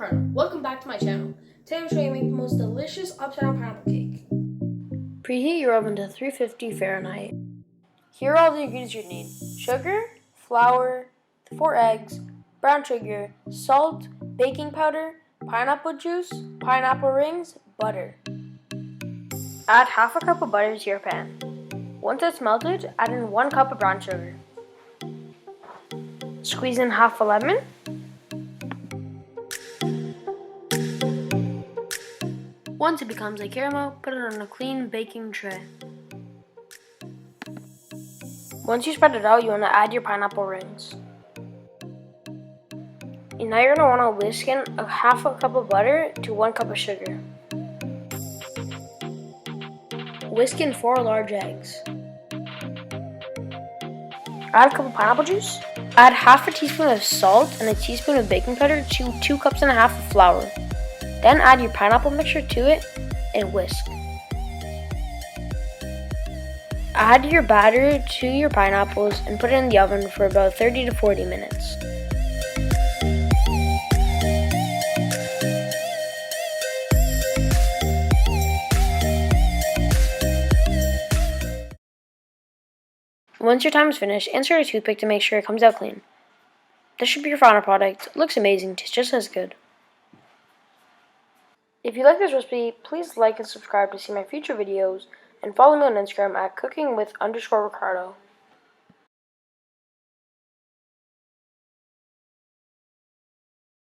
Ricardo. Welcome back to my channel. Today I'm showing you how to make the most delicious upside down pineapple cake. Preheat your oven to 350 Fahrenheit. Here are all the ingredients you need: sugar, flour, 4 eggs, brown sugar, salt, baking powder, pineapple juice, pineapple rings, butter. Add half a cup of butter to your pan. Once it's melted, add in 1 cup of brown sugar. Squeeze in half a lemon. Once it becomes like caramel, put it on a clean baking tray. Once you spread it out, you want to add your pineapple rings. And now you're going to want to whisk in half a cup of butter to 1 cup of sugar. Whisk in 4 large eggs. Add a cup of pineapple juice. Add half a teaspoon of salt and a teaspoon of baking powder to 2.5 cups of flour. Then add your pineapple mixture to it and whisk. Add your batter to your pineapples and put it in the oven for about 30 to 40 minutes. Once your time is finished, insert a toothpick to make sure it comes out clean. This should be your final product. It looks amazing, tastes just as good. If you like this recipe, please like and subscribe to see my future videos, and follow me on Instagram at cookingwith_Ricardo.